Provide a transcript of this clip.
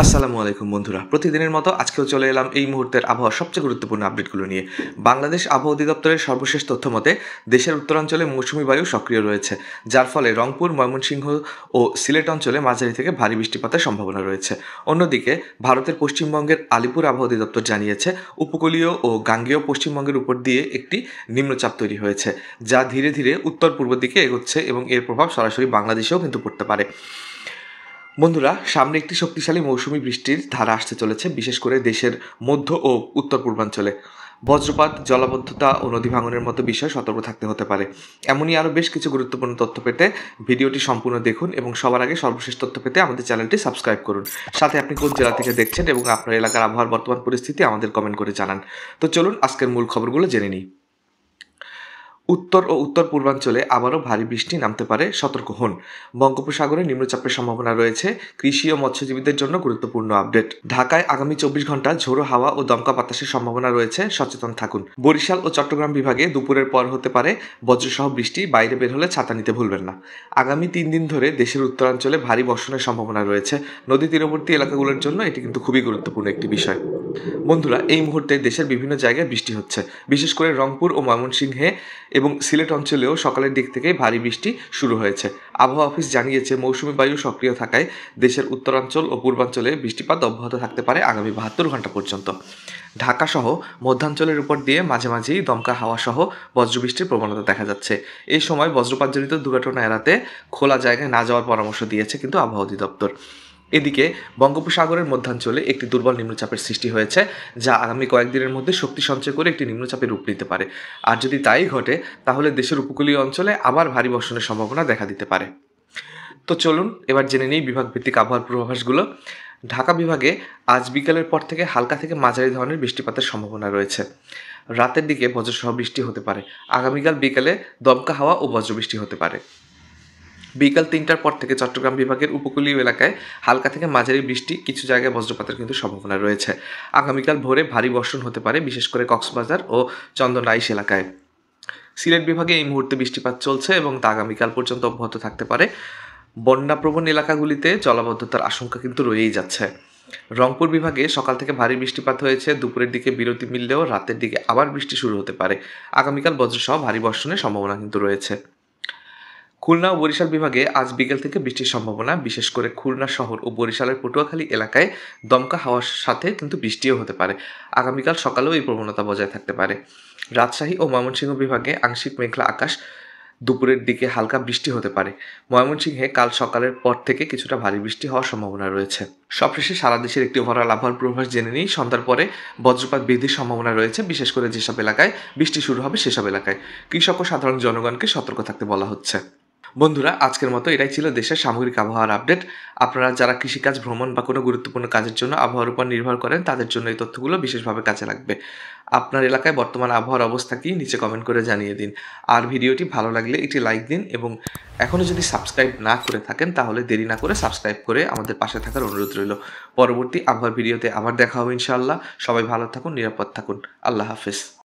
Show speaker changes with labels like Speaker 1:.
Speaker 1: আসসালামু আলাইকুম বন্ধুরা, প্রতিদিনের মতো আজকেও চলে এলাম এই মুহূর্তের আবহাওয়ার সবচেয়ে গুরুত্বপূর্ণ আপডেটগুলো নিয়ে। বাংলাদেশ আবহাওয়া অধিদপ্তরের সর্বশেষ তথ্য মতে দেশের উত্তরাঞ্চলে মৌসুমি বায়ু সক্রিয় রয়েছে, যার ফলে রংপুর, ময়মনসিংহ ও সিলেট অঞ্চলে মাঝারি থেকে ভারী বৃষ্টিপাতের সম্ভাবনা রয়েছে। অন্যদিকে ভারতের পশ্চিমবঙ্গের আলিপুর আবহাওয়া অধিদপ্তর জানিয়েছে উপকূলীয় ও গাঙ্গেয় পশ্চিমবঙ্গের উপর দিয়ে একটি নিম্নচাপ তৈরি হয়েছে, যা ধীরে ধীরে উত্তর পূর্ব দিকে এগোচ্ছে এবং এর প্রভাব সরাসরি বাংলাদেশেও কিন্তু পড়তে পারে। বন্ধুরা, সামনে একটি শক্তিশালী মৌসুমি বৃষ্টির ধারা আসতে চলেছে, বিশেষ করে দেশের মধ্য ও উত্তর পূর্বাঞ্চলে। বজ্রপাত, জলাবদ্ধতা ও নদী ভাঙনের মতো বিষয় সতর্ক থাকতে হতে পারে। এমনই আরও বেশ কিছু গুরুত্বপূর্ণ তথ্য পেতে ভিডিওটি সম্পূর্ণ দেখুন এবং সবার আগে সর্বশেষ তথ্য পেতে আমাদের চ্যানেলটি সাবস্ক্রাইব করুন। সাথে আপনি কোন জেলা থেকে দেখছেন এবং আপনার এলাকার আবহাওয়ার বর্তমান পরিস্থিতি আমাদের কমেন্ট করে জানান। তো চলুন আজকের মূল খবরগুলো জেনে নিই। উত্তর ও উত্তর পূর্বাঞ্চলে আবারও ভারী বৃষ্টি নামতে পারে, সতর্ক হন। বঙ্গোপসাগরে নিম্নচাপের সম্ভাবনা রয়েছে, কৃষি ও মৎস্যজীবীদের জন্য গুরুত্বপূর্ণ আপডেট। ঢাকায় আগামী 24 ঘন্টা ঝোড়ো হাওয়া ও দমকা বাতাসের সম্ভাবনা রয়েছে, সচেতন থাকুন। বরিশাল ও চট্টগ্রাম বিভাগে দুপুরের পর হতে পারে বজ্রসহ বৃষ্টি, বাইরে বের হলে ছাতা নিতে ভুলবেন না। আগামী 3 দিন ধরে দেশের উত্তরাঞ্চলে ভারী বর্ষণের সম্ভাবনা রয়েছে। নদী তীরবর্তী এলাকাগুলোর জন্য এটি কিন্তু খুবই গুরুত্বপূর্ণ একটি বিষয়। বন্ধুরা, এই মুহূর্তে দেশের বিভিন্ন জায়গায় বৃষ্টি হচ্ছে, বিশেষ করে রংপুর ও ময়মনসিংহে এবং সিলেট অঞ্চলেও সকালের দিক থেকেই ভারী বৃষ্টি শুরু হয়েছে। আবহাওয়া অফিস জানিয়েছে মৌসুমি বায়ু সক্রিয় থাকায় দেশের উত্তরাঞ্চল ও পূর্বাঞ্চলে বৃষ্টিপাত অব্যাহত থাকতে পারে আগামী 72 ঘন্টা পর্যন্ত। ঢাকা সহ মধ্যাঞ্চলের উপর দিয়ে মাঝে মাঝেই দমকা হাওয়া সহ বজ্রবৃষ্টির প্রবণতা দেখা যাচ্ছে। এই সময় বজ্রপাতজনিত দুর্ঘটনা এড়াতে খোলা জায়গায় না যাওয়ার পরামর্শ দিয়েছে কিন্তু আবহাওয়া অধিদপ্তর। এদিকে বঙ্গোপসাগরের মধ্যাঞ্চলে একটি দুর্বল নিম্নচাপের সৃষ্টি হয়েছে, যা আগামী কয়েকদিনের মধ্যে শক্তি সঞ্চয় করে একটি নিম্নচাপের রূপ নিতে পারে। আর যদি তাই ঘটে, তাহলে দেশের উপকূলীয় অঞ্চলে আবার ভারী বর্ষণের সম্ভাবনা দেখা দিতে পারে। তো চলুন এবার জেনে নিই বিভাগ ভিত্তিক আবহাওয়ার পূর্বাভাসগুলো। ঢাকা বিভাগে আজ বিকালের পর থেকে হালকা থেকে মাঝারি ধরনের বৃষ্টিপাতের সম্ভাবনা রয়েছে। রাতের দিকে বজ্রসহ বৃষ্টি হতে পারে। আগামীকাল বিকালে দমকা হাওয়া ও বজ্রবৃষ্টি হতে পারে। বিকাল 3টার পর থেকে চট্টগ্রাম বিভাগের উপকূলীয় এলাকায় হালকা থেকে মাঝারি বৃষ্টি, কিছু জায়গায় বজ্রপাতের কিন্তু সম্ভাবনা রয়েছে। আগামীকাল ভোরে ভারী বর্ষণ হতে পারে, বিশেষ করে কক্সবাজার ও চন্দনাইশ এলাকায়। সিলেট বিভাগে এই মুহূর্তে বৃষ্টিপাত চলছে এবং তা আগামীকাল পর্যন্ত অব্যাহত থাকতে পারে। বন্যাপ্রবণ এলাকাগুলিতে জলাবদ্ধতার আশঙ্কা কিন্তু রয়েই যাচ্ছে। রংপুর বিভাগে সকাল থেকে ভারী বৃষ্টিপাত হয়েছে, দুপুরের দিকে বিরতি মিললেও রাতের দিকে আবার বৃষ্টি শুরু হতে পারে। আগামীকাল বজ্রসহ ভারী বর্ষণের সম্ভাবনা কিন্তু রয়েছে। খুলনা ও বরিশাল বিভাগে আজ বিকেল থেকে বৃষ্টির সম্ভাবনা, বিশেষ করে খুলনা শহর ও বরিশালের পটুয়াখালী এলাকায় দমকা হাওয়ার সাথে কিন্তু বৃষ্টিও হতে পারে। আগামীকাল সকালেও এই প্রবণতা বজায় থাকতে পারে। রাজশাহী ও ময়মনসিংহ বিভাগে আংশিক মেঘলা আকাশ, দুপুরের দিকে হালকা বৃষ্টি হতে পারে। ময়মনসিংহে কাল সকালের পর থেকে কিছুটা ভারী বৃষ্টি হওয়ার সম্ভাবনা রয়েছে। সবশেষে সারা দেশের একটি ওভারঅল আবহাওয়ার পূর্বাভাস জেনে নিই। সন্ধ্যার পরে বজ্রপাত বৃদ্ধির সম্ভাবনা রয়েছে, বিশেষ করে যেসব এলাকায় বৃষ্টি শুরু হবে সেসব এলাকায়। কৃষক ও সাধারণ জনগণকে সতর্ক থাকতে বলা হচ্ছে। বন্ধুরা, আজকের মতো এটাই ছিল দেশের সামগ্রিক আবহাওয়ার আপডেট। আপনারা যারা কৃষিকাজ, ভ্রমণ বা কোনো গুরুত্বপূর্ণ কাজের জন্য আবহাওয়ার উপর নির্ভর করেন, তাদের জন্য এই তথ্যগুলো বিশেষভাবে কাজে লাগবে। আপনার এলাকায় বর্তমান আবহাওয়ার অবস্থা কি, নিচে কমেন্ট করে জানিয়ে দিন। আর ভিডিওটি ভালো লাগলে একটি লাইক দিন এবং এখনও যদি সাবস্ক্রাইব না করে থাকেন তাহলে দেরি না করে সাবস্ক্রাইব করে আমাদের পাশে থাকার অনুরোধ রইল। পরবর্তী আবহাওয়ার ভিডিওতে আবার দেখা হবে ইনশাআল্লাহ। সবাই ভালো থাকুন, নিরাপদ থাকুন। আল্লাহ হাফেজ।